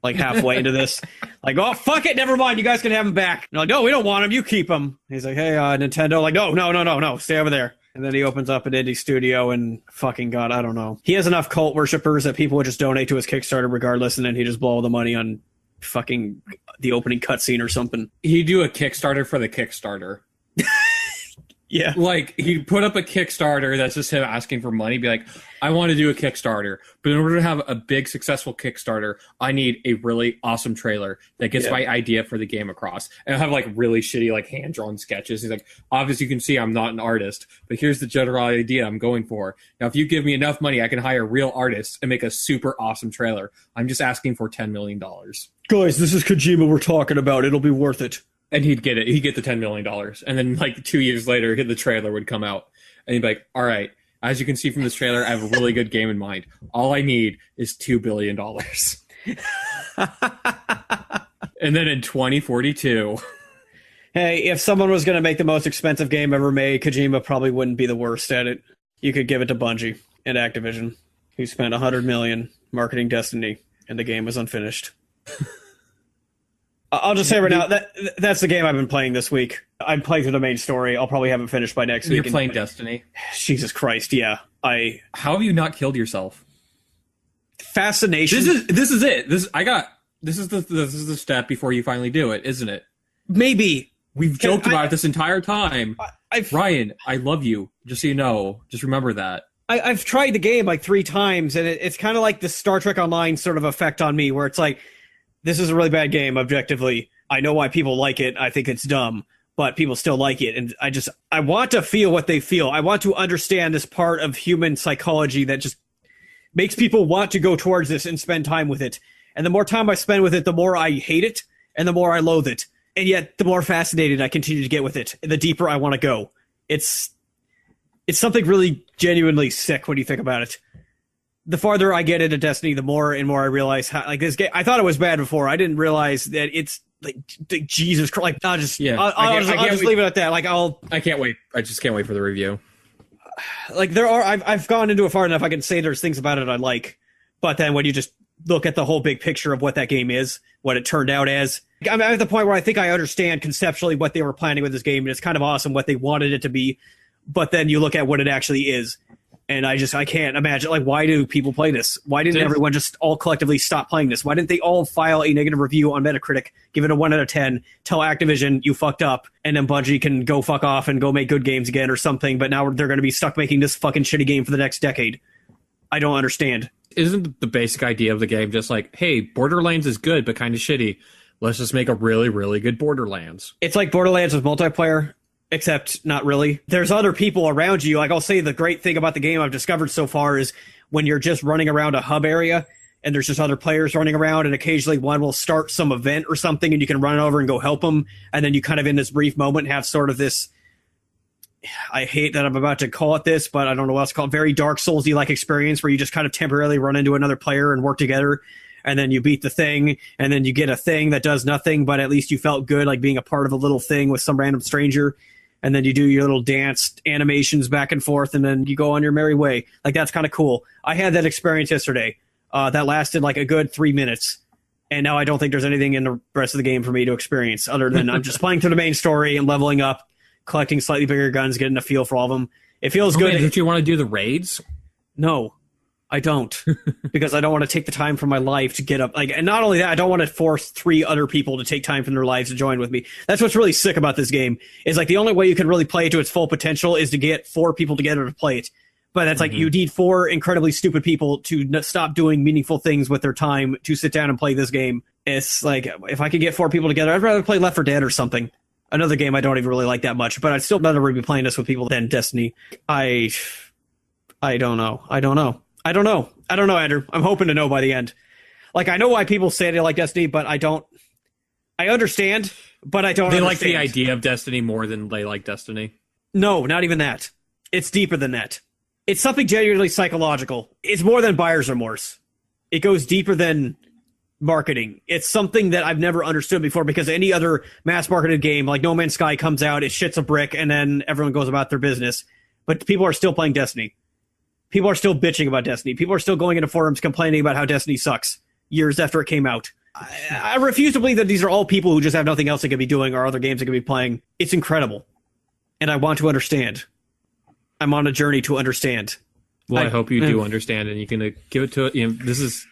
like halfway into this. Like, oh, fuck it, never mind, you guys can have him back. And like, no, we don't want him, you keep him. He's like, hey, Nintendo, like, no, stay over there. And then he opens up an indie studio and fucking God, I don't know. He has enough cult worshippers that people would just donate to his Kickstarter regardless, and then he just blow all the money on fucking the opening cutscene or something. He'd do a Kickstarter for the Kickstarter. Yeah. Like, he'd put up a Kickstarter that's just him asking for money, be like, I want to do a Kickstarter, but in order to have a big, successful Kickstarter, I need a really awesome trailer that gets my idea for the game across. And I'll have, like, really shitty, like, hand-drawn sketches. He's like, obviously you can see I'm not an artist, but here's the general idea I'm going for. Now, if you give me enough money, I can hire real artists and make a super awesome trailer. I'm just asking for $10 million. Guys, this is Kojima we're talking about. It'll be worth it. And he'd get it. He'd get the $10 million. And then, like, 2 years later, the trailer would come out. And he'd be like, all right, as you can see from this trailer, I have a really good game in mind. All I need is $2 billion. And then in 2042... Hey, if someone was going to make the most expensive game ever made, Kojima probably wouldn't be the worst at it. You could give it to Bungie and Activision, who spent $100 million marketing Destiny, and the game was unfinished. I'll just say right now, that's the game I've been playing this week. I'm playing through the main story. I'll probably have it finished by next week. You're playing Destiny? Jesus Christ, yeah. How have you not killed yourself? Fascination. This is it. This is the step before you finally do it, isn't it? Maybe. We've joked about it this entire time. Ryan, I love you. Just so you know. Just remember that. I've tried the game like 3 times, and it's kind of like the Star Trek Online sort of effect on me, where it's like, this is a really bad game, objectively. I know why people like it. I think it's dumb, but people still like it. And I want to feel what they feel. I want to understand this part of human psychology that just makes people want to go towards this and spend time with it. And the more time I spend with it, the more I hate it and the more I loathe it. And yet the more fascinated I continue to get with it, and the deeper I want to go. It's something really genuinely sick when you think about it. The farther I get into Destiny, the more and more I realize how, like, this game. I thought it was bad before. I didn't realize that it's like Jesus Christ. Like, I'll just leave it at that. Like, I can't wait. I just can't wait for the review. Like, I've gone into it far enough. I can say there's things about it I like, but then when you just look at the whole big picture of what that game is, what it turned out as, I'm at the point where I think I understand conceptually what they were planning with this game, and it's kind of awesome what they wanted it to be. But then you look at what it actually is. And I can't imagine, like, why do people play this? Why didn't everyone just all collectively stop playing this? Why didn't they all file a negative review on Metacritic, give it a 1 out of 10, tell Activision, you fucked up, and then Bungie can go fuck off and go make good games again or something, but now they're going to be stuck making this fucking shitty game for the next decade? I don't understand. Isn't the basic idea of the game just like, hey, Borderlands is good, but kind of shitty. Let's just make a really, really good Borderlands. It's like Borderlands with multiplayer. Except not really. There's other people around you. Like, I'll say the great thing about the game I've discovered so far is when you're just running around a hub area and there's just other players running around, and occasionally one will start some event or something and you can run over and go help them. And then you kind of in this brief moment have sort of this, I hate that I'm about to call it this, but I don't know what else to call it, very Dark Souls-y like experience where you just kind of temporarily run into another player and work together. And then you beat the thing, and then you get a thing that does nothing, but at least you felt good, like being a part of a little thing with some random stranger. And then you do your little dance animations back and forth, and then you go on your merry way. Like, that's kind of cool. I had that experience yesterday. That lasted like a good 3 minutes. And now I don't think there's anything in the rest of the game for me to experience other than I'm just playing through the main story and leveling up, collecting slightly bigger guns, getting a feel for all of them. It feels good. Don't you want to do the raids? No. I don't, because I don't want to take the time from my life to get up. Like, and not only that, I don't want to force 3 other people to take time from their lives to join with me. That's what's really sick about this game. Is like the only way you can really play it to its full potential is to get 4 people together to play it. But that's like you need 4 incredibly stupid people to stop doing meaningful things with their time to sit down and play this game. It's like, if I could get 4 people together, I'd rather play Left 4 Dead or something. Another game I don't even really like that much, but I'd still rather be playing this with people than Destiny. I don't know. I don't know, Andrew. I'm hoping to know by the end. Like, I know why people say they like Destiny, but I don't. I understand, but I don't They understand. like the idea of Destiny more than they like Destiny. No, not even that. It's deeper than that. It's something genuinely psychological. It's more than buyer's remorse. It goes deeper than marketing. It's something that I've never understood before, because any other mass marketed game, like No Man's Sky, comes out, it shits a brick, and then everyone goes about their business. But people are still playing Destiny. People are still bitching about Destiny. People are still going into forums complaining about how Destiny sucks years after it came out. I refuse to believe that these are all people who just have nothing else they could be doing or other games they could be playing. It's incredible. And I want to understand. I'm on a journey to understand. Well, I hope you do understand, and you can give it to it. You know, this is.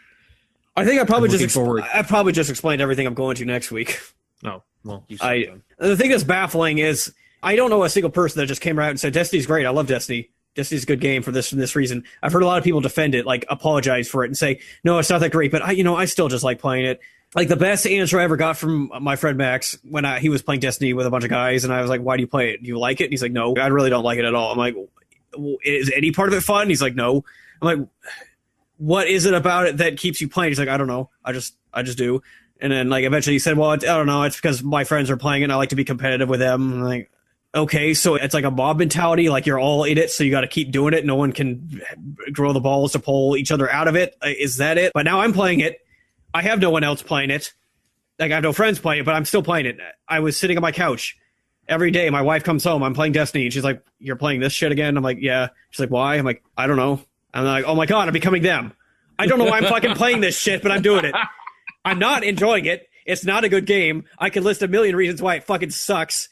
I think I probably just explained everything I'm going to next week. Oh, well, the thing that's baffling is I don't know a single person that just came out and said Destiny's great. I love Destiny. Destiny's a good game for this reason. I've heard a lot of people defend it, like apologize for it and say, no, it's not that great, but I still just like playing it. Like, the best answer I ever got from my friend Max when he was playing Destiny with a bunch of guys, and I was like, why do you play it? Do you like it? And he's like, no, I really don't like it at all. I'm like, is any part of it fun? And he's like, no. I'm like, what is it about it that keeps you playing? He's like, I don't know. I just do. And then, like, eventually he said, well, I don't know. It's because my friends are playing it and I like to be competitive with them. I'm like, okay, so it's like a mob mentality. Like, you're all in it, so you got to keep doing it. No one can grow the balls to pull each other out of it. Is that it? But now I'm playing it. I have no one else playing it. Like, I have no friends playing it, but I'm still playing it. I was sitting on my couch every day. My wife comes home. I'm playing Destiny. And she's like, you're playing this shit again? I'm like, yeah. She's like, why? I'm like, I don't know. I'm like, oh my God, I'm becoming them. I don't know why I'm fucking playing this shit, but I'm doing it. I'm not enjoying it. It's not a good game. I could list a million reasons why it fucking sucks,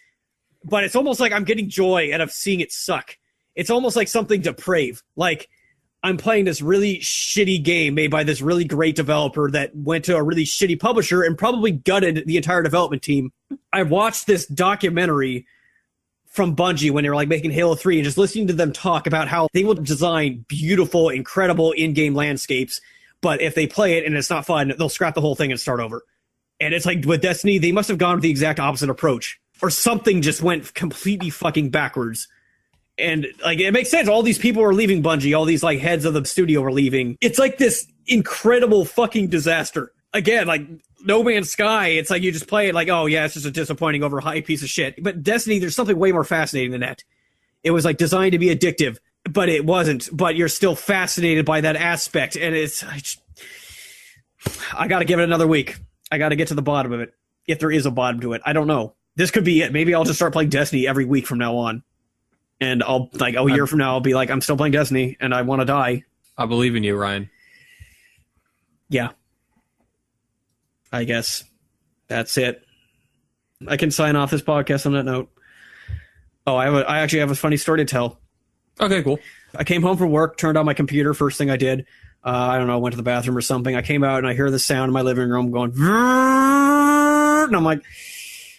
but it's almost like I'm getting joy out of seeing it suck. It's almost like something depraved. Like, I'm playing this really shitty game made by this really great developer that went to a really shitty publisher and probably gutted the entire development team. I watched this documentary from Bungie when they were like making Halo 3 and just listening to them talk about how they will design beautiful, incredible in-game landscapes, but if they play it and it's not fun, they'll scrap the whole thing and start over. And it's like with Destiny, they must have gone with the exact opposite approach, or something just went completely fucking backwards. And like, it makes sense. All these people are leaving Bungie. All these like heads of the studio are leaving. It's like this incredible fucking disaster. Again, like No Man's Sky, it's like you just play it like, oh yeah, it's just a disappointing, overhyped piece of shit. But Destiny, there's something way more fascinating than that. It was like designed to be addictive, but it wasn't. But you're still fascinated by that aspect. And I got to give it another week. I got to get to the bottom of it. If there is a bottom to it. I don't know. This could be it. Maybe I'll just start playing Destiny every week from now on. And I'll, like, a year from now, I'll be like, I'm still playing Destiny, and I want to die. I believe in you, Ryan. Yeah. I guess that's it. I can sign off this podcast on that note. Oh, I actually have a funny story to tell. Okay, cool. I came home from work, turned on my computer, first thing I did. I don't know, went to the bathroom or something. I came out, and I hear the sound in my living room going, and I'm like,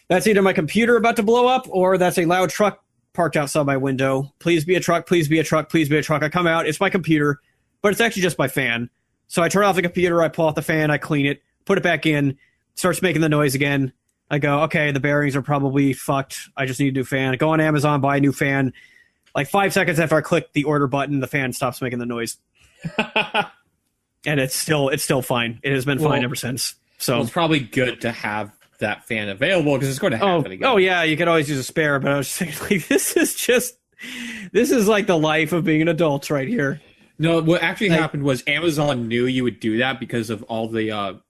that's either my computer about to blow up, or that's a loud truck parked outside my window. Please be a truck, please be a truck, please be a truck. I come out, it's my computer, but it's actually just my fan. So I turn off the computer, I pull off the fan, I clean it, put it back in, starts making the noise again. I go, okay, the bearings are probably fucked. I just need a new fan. I go on Amazon, buy a new fan. Like 5 seconds after I click the order button, the fan stops making the noise. And it's still fine. It has been fine ever since. So it's probably good to have that fan available because it's going to happen again. Oh yeah, you could always use a spare, but I was just thinking, like, this is like the life of being an adult right here. No, what actually happened was Amazon knew you would do that because of all the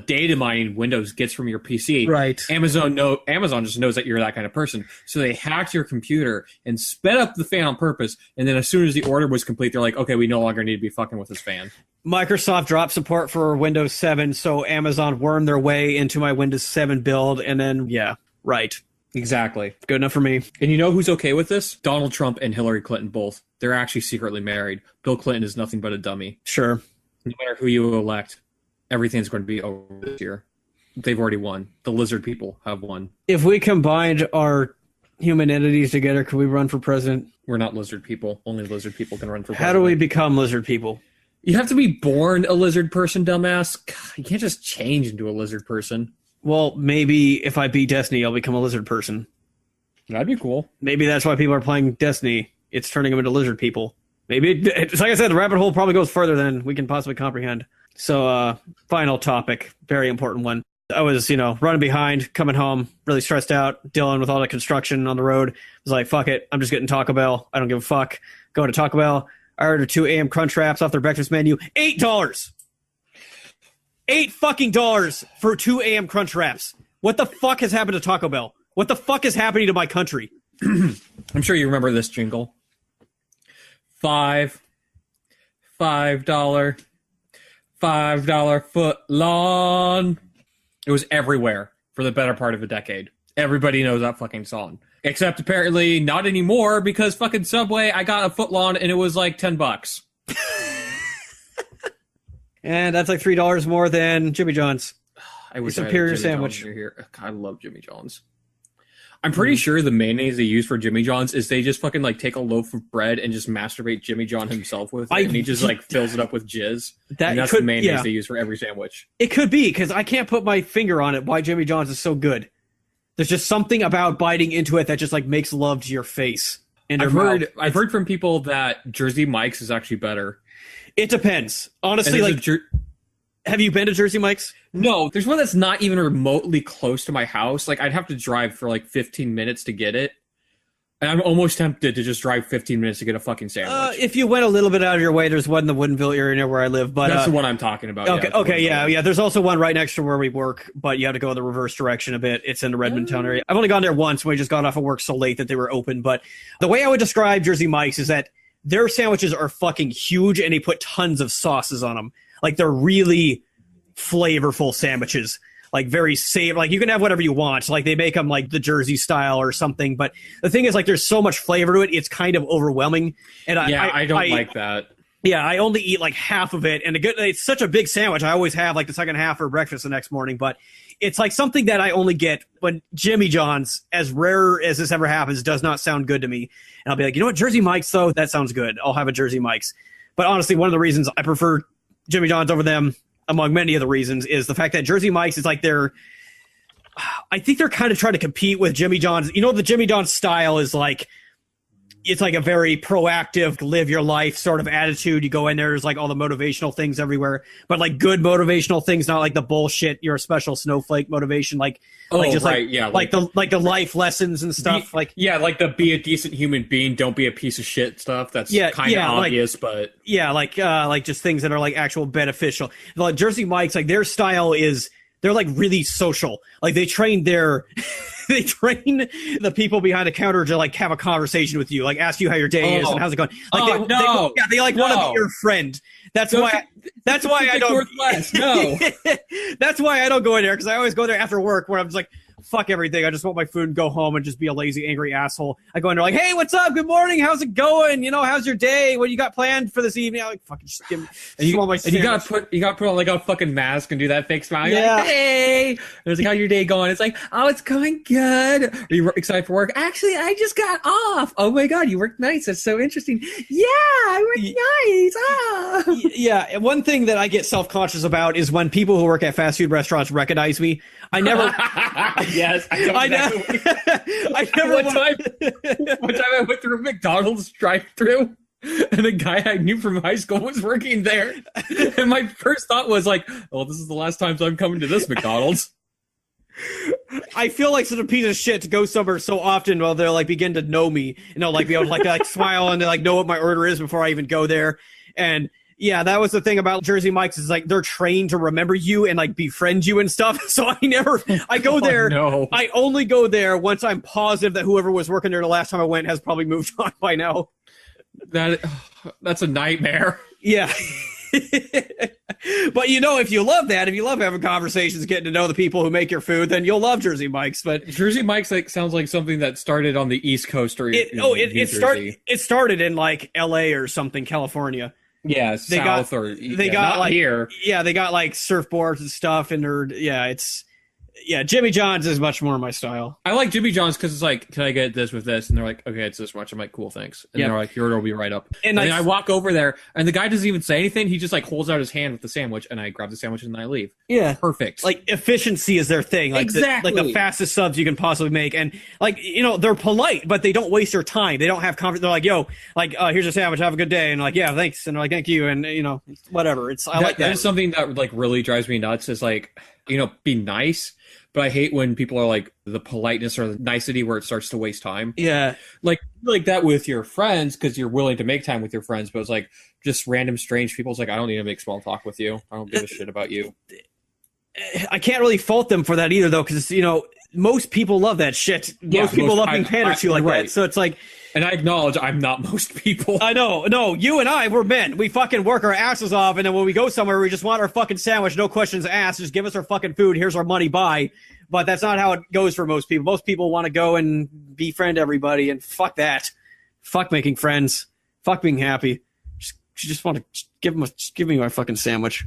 data mining Windows gets from your PC. Right. Amazon just knows that you're that kind of person. So they hacked your computer and sped up the fan on purpose. And then as soon as the order was complete, they're like, okay, we no longer need to be fucking with this fan. Microsoft dropped support for Windows 7, so Amazon wormed their way into my Windows 7 build, and then, yeah, right. Exactly. Good enough for me. And you know who's okay with this? Donald Trump and Hillary Clinton both. They're actually secretly married. Bill Clinton is nothing but a dummy. Sure. No matter who you elect, everything's going to be over this year. They've already won. The lizard people have won. If we combined our human entities together, could we run for president? We're not lizard people. Only lizard people can run for president. How do we become lizard people? You have to be born a lizard person, dumbass. God, you can't just change into a lizard person. Well, maybe if I beat Destiny, I'll become a lizard person. That'd be cool. Maybe that's why people are playing Destiny. It's turning them into lizard people. Maybe it's like I said, the rabbit hole probably goes further than we can possibly comprehend. So, final topic, very important one. I was, running behind, coming home, really stressed out, dealing with all the construction on the road. I was like, fuck it, I'm just getting Taco Bell. I don't give a fuck. Going to Taco Bell. I ordered 2 a.m. crunch wraps off their breakfast menu. $8. $8 fucking dollars for 2 a.m. crunch wraps. What the fuck has happened to Taco Bell? What the fuck is happening to my country? I'm sure you remember this jingle. $5 foot long. It was everywhere for the better part of a decade. Everybody knows that fucking song. Except apparently not anymore because fucking Subway, I got a foot long and it was like $10. And that's like $3 more than Jimmy John's. I wish superior I had Jimmy sandwich. John's here. I love Jimmy John's. I'm pretty sure the mayonnaise they use for Jimmy John's is they just fucking like take a loaf of bread and just masturbate Jimmy John himself with it, and he just like fills it up with jizz. And that's the mayonnaise they use for every sandwich. It could be, because I can't put my finger on it why Jimmy John's is so good. There's just something about biting into it that just like makes love to your face. And I've heard from people that Jersey Mike's is actually better. It depends. Honestly, like, have you been to Jersey Mike's? No, there's one that's not even remotely close to my house. Like, I'd have to drive for like 15 minutes to get it. And I'm almost tempted to just drive 15 minutes to get a fucking sandwich. If you went a little bit out of your way, there's one in the Woodinville area near where I live. But that's the one I'm talking about. Okay, yeah. There's also one right next to where we work, but you have to go the reverse direction a bit. It's in the Redmond town area. I've only gone there once when we just got off of work so late that they were open. But the way I would describe Jersey Mike's is that their sandwiches are fucking huge and they put tons of sauces on them. Like, they're really flavorful sandwiches. Like, very safe. Like, you can have whatever you want. Like, they make them like the Jersey style or something. But the thing is, like, there's so much flavor to it, it's kind of overwhelming. And I don't like that. Yeah, I only eat like half of it. And it's such a big sandwich. I always have like the second half for breakfast the next morning. But it's like something that I only get when Jimmy John's, as rare as this ever happens, does not sound good to me. And I'll be like, you know what, Jersey Mike's, though, that sounds good. I'll have a Jersey Mike's. But honestly, one of the reasons I prefer Jimmy John's over them, among many of the reasons, is the fact that Jersey Mike's is like I think they're kind of trying to compete with Jimmy John's. You know, the Jimmy John's style is like, it's like a very proactive, live your life sort of attitude. You go in there, there's like all the motivational things everywhere, but like good motivational things, not like the bullshit, you're a special snowflake motivation, like the life lessons and stuff. Like the be a decent human being, don't be a piece of shit stuff. That's kind of obvious, but like just things that are like actual beneficial. Like Jersey Mike's, like their style is, they're like really social. Like they train the people behind the counter to like have a conversation with you, like ask you how your day is and how's it going. Like they like want to be your friend. That's why I don't. No. That's why I don't go in there, because I always go there after work where I'm just like, fuck everything. I just want my food and go home and just be a lazy, angry asshole. I go in there like, hey, what's up? Good morning. How's it going? You know, how's your day? What do you got planned for this evening? I like, fucking just give me. And you gotta put on like a fucking mask and do that fake smile. You're like, hey. And it's like, how's your day going? It's like, oh, it's going good. Are you excited for work? Actually, I just got off. Oh my god, you worked nice. That's so interesting. Yeah, I worked nice. Oh. Yeah, one thing that I get self-conscious about is when people who work at fast food restaurants recognize me. I never. Yes, I never. One time I went through a McDonald's drive-thru, and a guy I knew from high school was working there, and my first thought was like, "Oh, this is the last time I'm coming to this McDonald's." I feel like such a piece of shit to go somewhere so often while they'll like begin to know me, and they'll like be able to like smile and they like know what my order is before I even go there, and. Yeah, that was the thing about Jersey Mike's, is like they're trained to remember you and like befriend you and stuff. So I go there. No. I only go there once I'm positive that whoever was working there the last time I went has probably moved on by now. That's a nightmare. Yeah. But you know, if you love that, if you love having conversations, getting to know the people who make your food, then you'll love Jersey Mike's. But Jersey Mike's like sounds like something that started on the East Coast or it started in like LA or something, California. Yeah, they got like here. Yeah, they got like surfboards and stuff, and Yeah, Jimmy John's is much more my style. I like Jimmy John's because it's like, can I get this with this? And they're like, okay, it's this much. I'm like, cool, thanks. And they're like, your order will be right up. And then I walk over there, and the guy doesn't even say anything. He just like holds out his hand with the sandwich, and I grab the sandwich and then I leave. Yeah, perfect. Like efficiency is their thing. Like exactly, like the fastest subs you can possibly make, and like they're polite, but they don't waste their time. They don't have confidence. They're like, yo, like here's a sandwich, have a good day, and like yeah, thanks, and they're like thank you, and whatever. It's I like that. That is something that like really drives me nuts. Is like be nice. But I hate when people are like the politeness or the nicety where it starts to waste time. Yeah. Like that with your friends because you're willing to make time with your friends. But it's like just random strange people. It's like, I don't need to make small talk with you. I don't give a shit about you. I can't really fault them for that either, though, because, most people love that shit. Most people love being pandered to like that. So it's like... And I acknowledge I'm not most people. I know. No, you and I, we're men. We fucking work our asses off, and then when we go somewhere, we just want our fucking sandwich, no questions asked. Just give us our fucking food. Here's our money, bye. But that's not how it goes for most people. Most people want to go and befriend everybody, and fuck that. Fuck making friends. Fuck being happy. Just want to give me my fucking sandwich.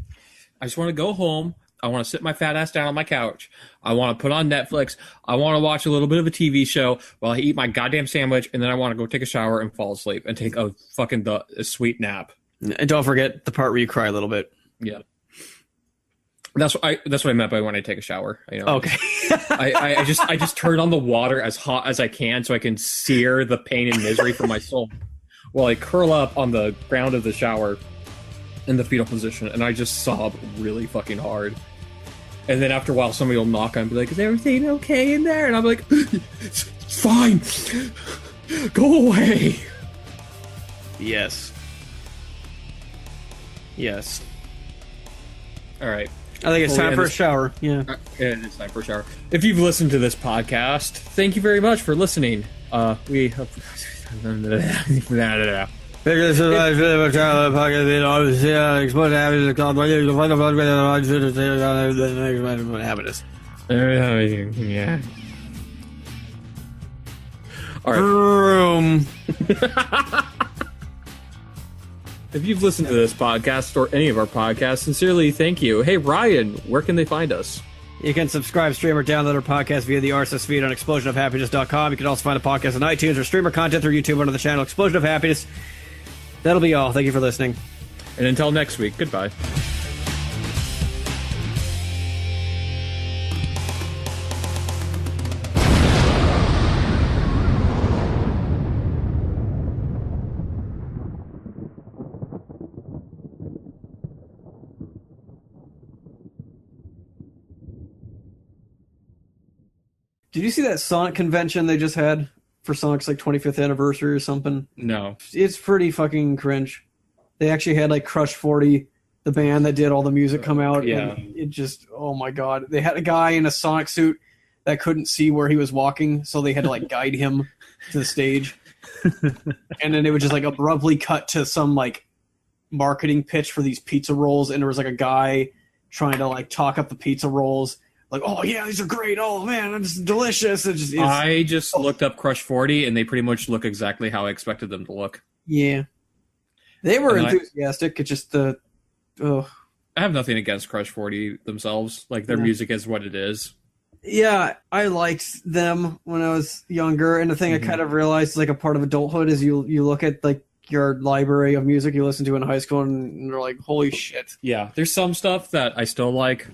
I just want to go home. I want to sit my fat ass down on my couch. I want to put on Netflix. I want to watch a little bit of a TV show while I eat my goddamn sandwich, and then I want to go take a shower and fall asleep and take a sweet nap. And don't forget the part where you cry a little bit. Yeah. That's what I meant by when I take a shower. Okay. I just turn on the water as hot as I can so I can sear the pain and misery from my soul while I curl up on the ground of the shower in the fetal position, and I just sob really fucking hard. And then after a while, somebody will knock on and be like, is everything okay in there? And I'm like, it's fine. Go away. Yes. All right. I think it's time for a shower. Yeah. It's time for a shower. If you've listened to this podcast, thank you very much for listening. We hope... Yeah. All right. If you've listened to this podcast or any of our podcasts, sincerely thank you. Hey, Ryan, where can they find us? You can subscribe, stream, or download our podcast via the RSS feed on explosionofhappiness.com. You can also find the podcast on iTunes or stream our content through YouTube under the channel Explosion of Happiness. That'll be all. Thank you for listening. And until next week, goodbye. Did you see that Sonic convention they just had for Sonic's 25th anniversary or something? No. It's pretty fucking cringe. They actually had Crush 40, the band that did all the music, come out. Yeah. And it just, oh my god. They had a guy in a Sonic suit that couldn't see where he was walking, so they had to guide him to the stage. And then it would just abruptly cut to some marketing pitch for these pizza rolls, and there was a guy trying to talk up the pizza rolls. Oh yeah, these are great. Oh man, it's delicious. I just looked up Crush 40, and they pretty much look exactly how I expected them to look. Yeah, they were enthusiastic. It's just I have nothing against Crush 40 themselves. Their music is what it is. Yeah, I liked them when I was younger, and the thing I kind of realized is a part of adulthood is you look at your library of music you listened to in high school, and they're like, holy shit. Yeah, there's some stuff that I still like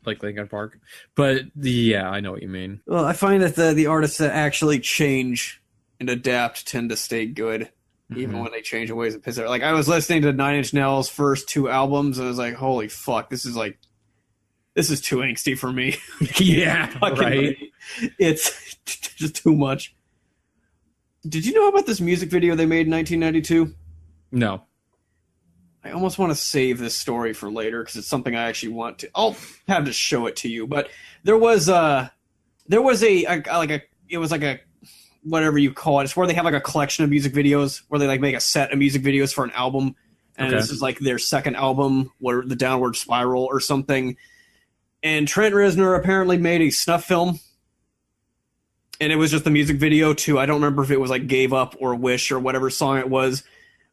Linkin Park, but yeah, I know what you mean. Well, I find that the artists that actually change and adapt tend to stay good, even when they change in ways that piss out. I was listening to 9 Inch Nails' first 2 albums, and I was like, holy fuck, this is too angsty for me. Yeah, right. It's just too much. Did you know about this music video they made in 1992? No. I almost want to save this story for later because it's something I actually want to. I'll have to show it to you. But it was whatever you call it. It's where they have a collection of music videos where they make a set of music videos for an album, and this is their second album, where the Downward Spiral or something. And Trent Reznor apparently made a snuff film, and it was just the music video to, I don't remember if it was Gave Up or Wish or whatever song it was.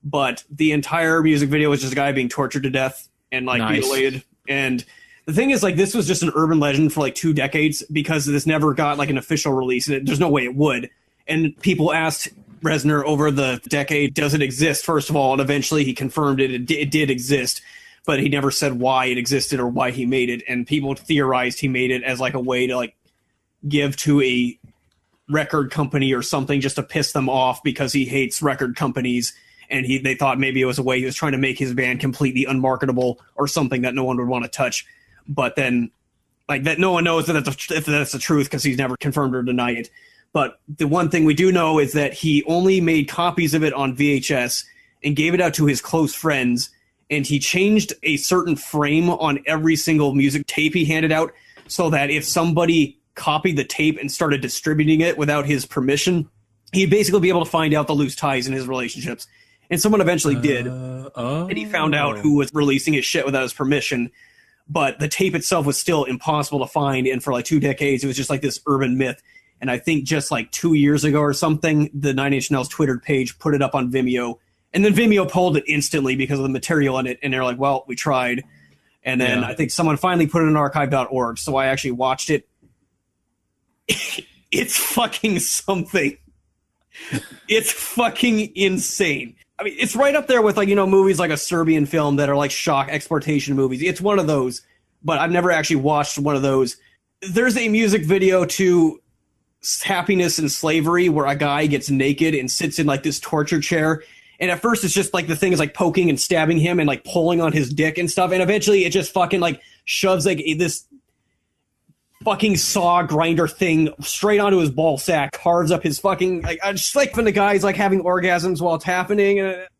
But the entire music video was just a guy being tortured to death and mutilated. And The thing is, like, this was just an urban legend for like 2 decades because this never got like an official release, and there's no way it would. And people asked Reznor over the decade, does it exist, first of all, and eventually he confirmed it did exist, but he never said why it existed or why he made it. And people theorized he made it as like a way to like give to a record company or something just to piss them off because he hates record companies, and they thought maybe it was a way he was trying to make his band completely unmarketable or something that no one would want to touch. But then, like, that no one knows that if that's the truth because he's never confirmed or denied it. But the one thing we do know is that he only made copies of it on VHS and gave it out to his close friends, and he changed a certain frame on every single music tape he handed out so that if somebody copied the tape and started distributing it without his permission, he'd basically be able to find out the loose ties in his relationships. And someone eventually did, and he found out who was releasing his shit without his permission. But the tape itself was still impossible to find, and for like 2 decades, it was just like this urban myth. And I think just like 2 years ago or something, the Nine Inch Nails Twitter page put it up on Vimeo, and then Vimeo pulled it instantly because of the material in it, and they're like, well, we tried. And then I think someone finally put it in archive.org, so I actually watched it. It's fucking something. It's fucking insane. I mean, it's right up there with, like, you know, movies like a Serbian film that are like shock exploitation movies. It's one of those, but I've never actually watched one of those. There's a music video to Happiness and Slavery where a guy gets naked and sits in like this torture chair. And at first it's just like the thing is like poking and stabbing him and like pulling on his dick and stuff. And eventually it just fucking like shoves like this fucking saw grinder thing straight onto his ball sack, carves up his fucking, like, I just like when the guy's like having orgasms while it's happening.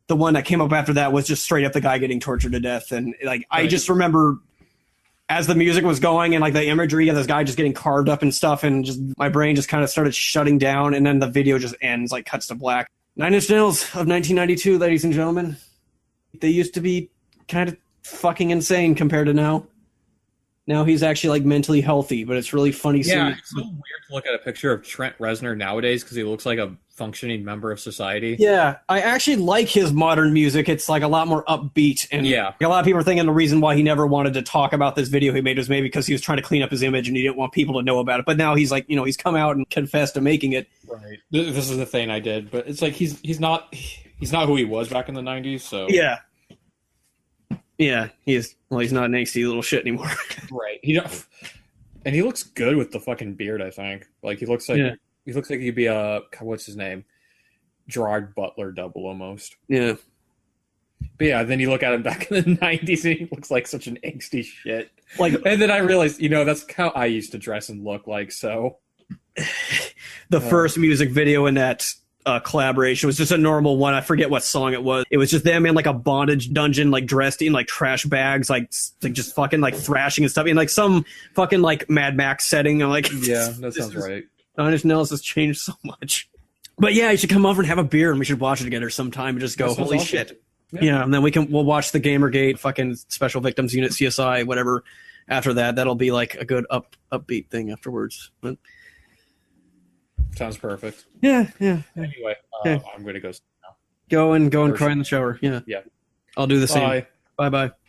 The one that came up after that was just straight up the guy getting tortured to death. And like, I just remember as the music was going and like the imagery of this guy just getting carved up and stuff, and just my brain just kind of started shutting down, and then the video just ends, like cuts to black. Nine Inch Nails of 1992, ladies and gentlemen. They used to be kind of fucking insane compared to now. Now he's actually like mentally healthy, but it's really funny. Yeah, it's so weird to look at a picture of Trent Reznor nowadays because he looks like a functioning member of society. Yeah, I actually like his modern music. It's like a lot more upbeat, and a lot of people are thinking the reason why he never wanted to talk about this video he made was maybe because he was trying to clean up his image and he didn't want people to know about it. But now he's like, you know, he's come out and confessed to making it. Right. This is the thing I did, but it's like he's not who he was back in the 90s. So yeah, he's not an angsty little shit anymore. Right. And he looks good with the fucking beard, I think. Like he looks like he'd be a, what's his name? Gerard Butler double almost. Yeah. But yeah, then you look at him back in the 90s and he looks like such an angsty shit. Like, and then I realized, you know, that's how I used to dress and look like, so. The first music video in that collaboration was just a normal one. I forget what song it was. It was just them in like a bondage dungeon, like dressed in like trash bags, like just fucking like thrashing and stuff in like some fucking like Mad Max setting. I'm like, yeah, that sounds right. Nine Inch Nails has changed so much. But yeah, you should come over and have a beer and we should watch it together sometime and just go, holy awesome. Shit. Yeah, and then we'll watch the Gamergate fucking Special Victims Unit CSI, whatever. After that, that'll be like a good upbeat thing afterwards. But sounds perfect. Yeah. Anyway, I'm going to go now. Go and cry in the shower. Yeah. Yeah. I'll do the same. Bye. Bye.